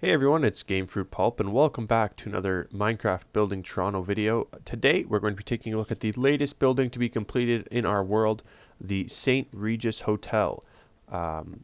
Hey everyone, it's Gamefruit Pulp and welcome back to another Minecraft Building Toronto video. Today we're going to be taking a look at the latest building to be completed in our world, the St. Regis Hotel.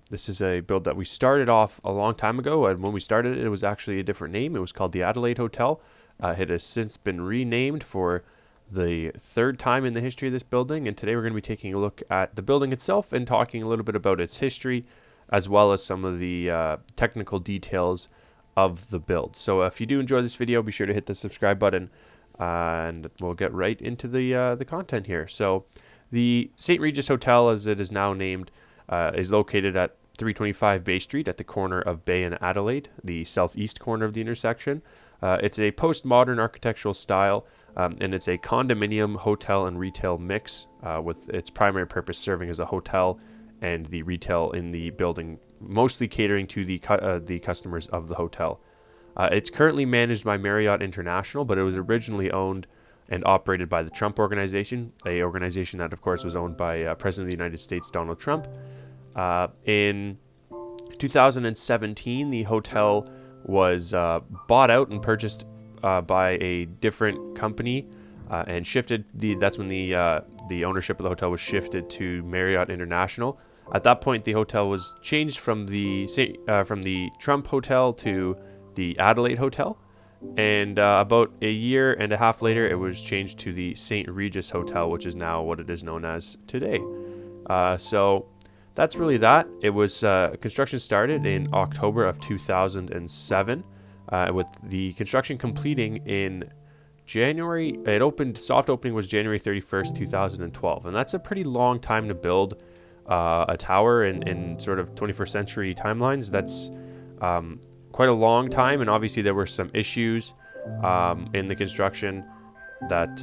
This is a build that we started off a long time ago, and when we started it, it was actually a different name. It was called the Adelaide Hotel. It has since been renamed for the third time in the history of this building, and today we're going to be taking a look at the building itself and talking a little bit about its history, as well as some of the technical details of the build. So if you do enjoy this video, be sure to hit the subscribe button, and we'll get right into the content here. So the St. Regis Hotel, as it is now named, is located at 325 Bay Street at the corner of Bay and Adelaide, the southeast corner of the intersection. It's a postmodern architectural style, and it's a condominium, hotel, and retail mix, with its primary purpose serving as a hotel and the retail in the building, mostly catering to the customers of the hotel. It's currently managed by Marriott International, but it was originally owned and operated by the Trump Organization, a organization that, of course, was owned by President of the United States Donald Trump. In 2017, the hotel was bought out and purchased by a different company, and shifted. That's when the ownership of the hotel was shifted to Marriott International. At that point, the hotel was changed from the Trump Hotel to the Adelaide Hotel, and about a year and a half later, it was changed to the St. Regis Hotel, which is now what it is known as today. So that's really that. It was construction started in October of 2007, with the construction completing in January. It opened. Soft opening was January 31st, 2012, and that's a pretty long time to build a tower in sort of 21st century timelines. That's quite a long time, and obviously there were some issues in the construction that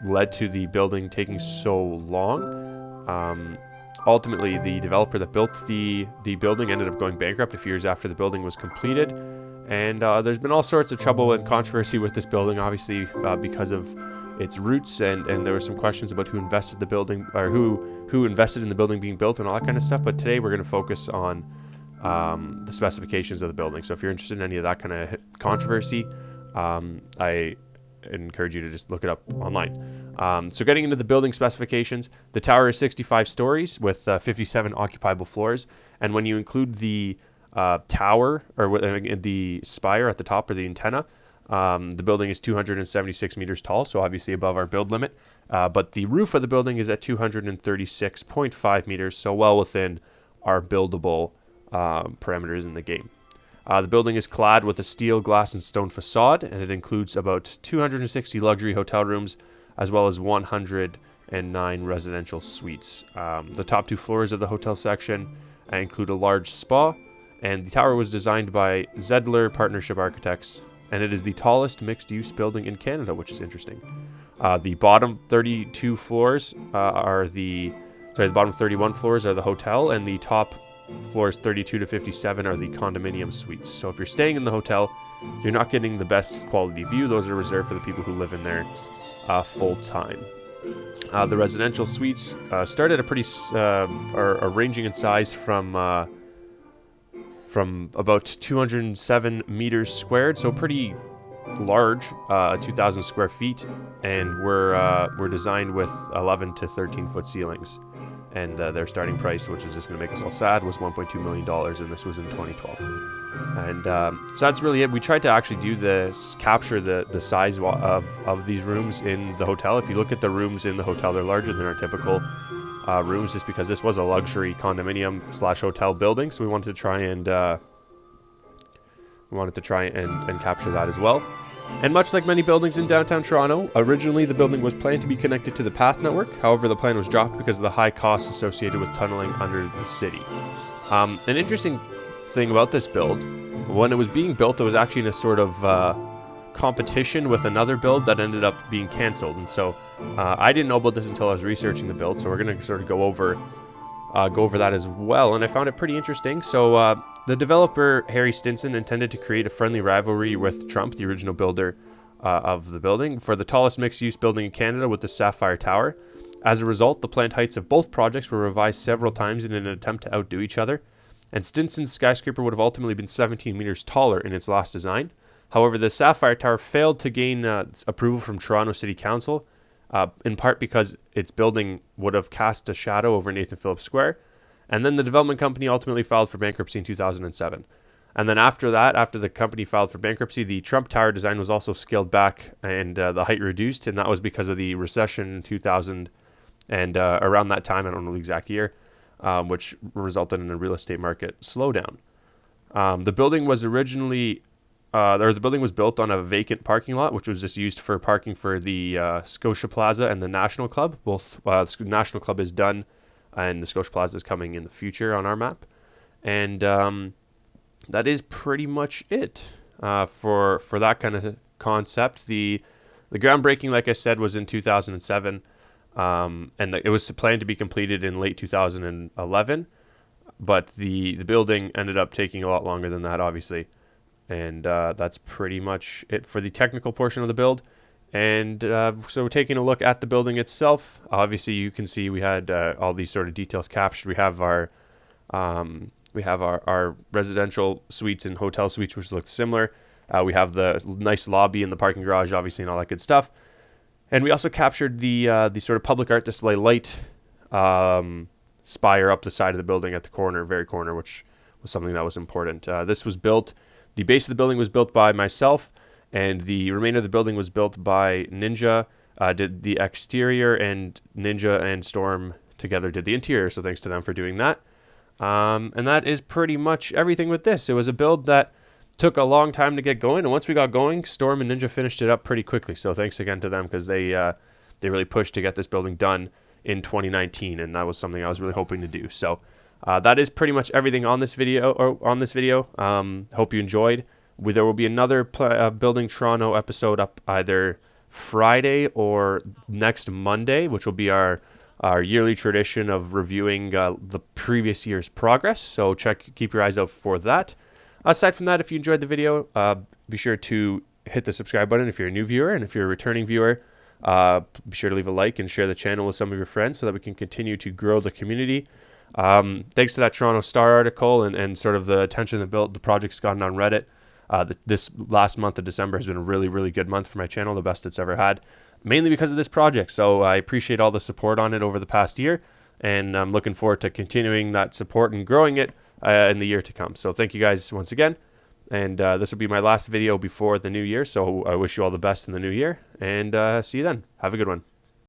led to the building taking so long. Ultimately, the developer that built the building ended up going bankrupt a few years after the building was completed, and there's been all sorts of trouble and controversy with this building, obviously because of its roots, and there were some questions about who invested the building, or who invested in the building being built and all that kind of stuff. But today we're going to focus on the specifications of the building. So if you're interested in any of that kind of controversy, I encourage you to just look it up online. So getting into the building specifications, the tower is 65 stories with 57 occupiable floors, and when you include the tower, or the spire at the top, or the antenna, the building is 276 meters tall, so obviously above our build limit, but the roof of the building is at 236.5 meters, so well within our buildable parameters in the game. The building is clad with a steel, glass, and stone facade, and it includes about 260 luxury hotel rooms, as well as 109 residential suites. The top two floors of the hotel section include a large spa, and the tower was designed by Zedler Partnership Architects, and it is the tallest mixed-use building in Canada, which is interesting. The bottom 32 floors the bottom 31 floors are the hotel, and the top floors 32 to 57 are the condominium suites. So if you're staying in the hotel, you're not getting the best quality view. Those are reserved for the people who live in there full time. The residential suites start at a pretty are ranging in size from about 207 meters squared, so pretty large, 2,000 square feet, and we're designed with 11 to 13 foot ceilings. And their starting price, which is just going to make us all sad, was $1.2 million, and this was in 2012. And so that's really it. We tried to actually capture the size of these rooms in the hotel. If you look at the rooms in the hotel, they're larger than our typical rooms, just because this was a luxury condominium / hotel building. So we wanted to try and capture that as well. And much like many buildings in downtown Toronto, originally the building was planned to be connected to the path network. However, the plan was dropped because of the high costs associated with tunneling under the city. An interesting thing about this build, when it was being built, it was actually in a sort of competition with another build that ended up being cancelled. And so I didn't know about this until I was researching the build, so we're going to sort of go over that as well, and I found it pretty interesting. So the developer, Harry Stinson, intended to create a friendly rivalry with Trump, the original builder of the building, for the tallest mixed-use building in Canada with the Sapphire Tower. As a result, the planned heights of both projects were revised several times in an attempt to outdo each other. and Stinson's skyscraper would have ultimately been 17 meters taller in its last design. However, the Sapphire Tower failed to gain approval from Toronto City Council, in part because its building would have cast a shadow over Nathan Phillips Square, and then the development company ultimately filed for bankruptcy in 2007. And then after that, after the company filed for bankruptcy, the Trump Tower design was also scaled back and the height reduced, and that was because of the recession in 2000 and around that time, I don't know the exact year, which resulted in a real estate market slowdown. The building was originally, the building was built on a vacant parking lot, which was just used for parking for the Scotia Plaza and the National Club. Both the National Club is done, and the Scotia Plaza is coming in the future on our map. And that is pretty much it for that kind of concept. The groundbreaking, like I said, was in 2007, and it was planned to be completed in late 2011, but the building ended up taking a lot longer than that, obviously. And that's pretty much it for the technical portion of the build. And so taking a look at the building itself, obviously you can see we had all these sort of details captured. We have our residential suites and hotel suites, which look similar. We have the nice lobby and the parking garage, obviously, and all that good stuff. And we also captured the sort of public art display light spire up the side of the building at the corner, very corner, which was something that was important. This was built, the base of the building was built by myself, and the remainder of the building was built by Ninja, did the exterior, and Ninja and Storm together did the interior, so thanks to them for doing that. And that is pretty much everything with this. It was a build that took a long time to get going, and once we got going, Storm and Ninja finished it up pretty quickly. So thanks again to them, because they really pushed to get this building done in 2019, and that was something I was really hoping to do. So that is pretty much everything on this video. Hope you enjoyed. There will be another Building Toronto episode up either Friday or next Monday, which will be our yearly tradition of reviewing the previous year's progress. So keep your eyes out for that. Aside from that, if you enjoyed the video, be sure to hit the subscribe button if you're a new viewer, and if you're a returning viewer, be sure to leave a like and share the channel with some of your friends so that we can continue to grow the community. Thanks to that Toronto Star article and sort of the attention that the project's gotten on Reddit, this last month of December has been a really, really good month for my channel, the best it's ever had, mainly because of this project. So I appreciate all the support on it over the past year, and I'm looking forward to continuing that support and growing it in the year to come. So thank you guys once again, and this will be my last video before the new year, so I wish you all the best in the new year, and see you then. Have a good one.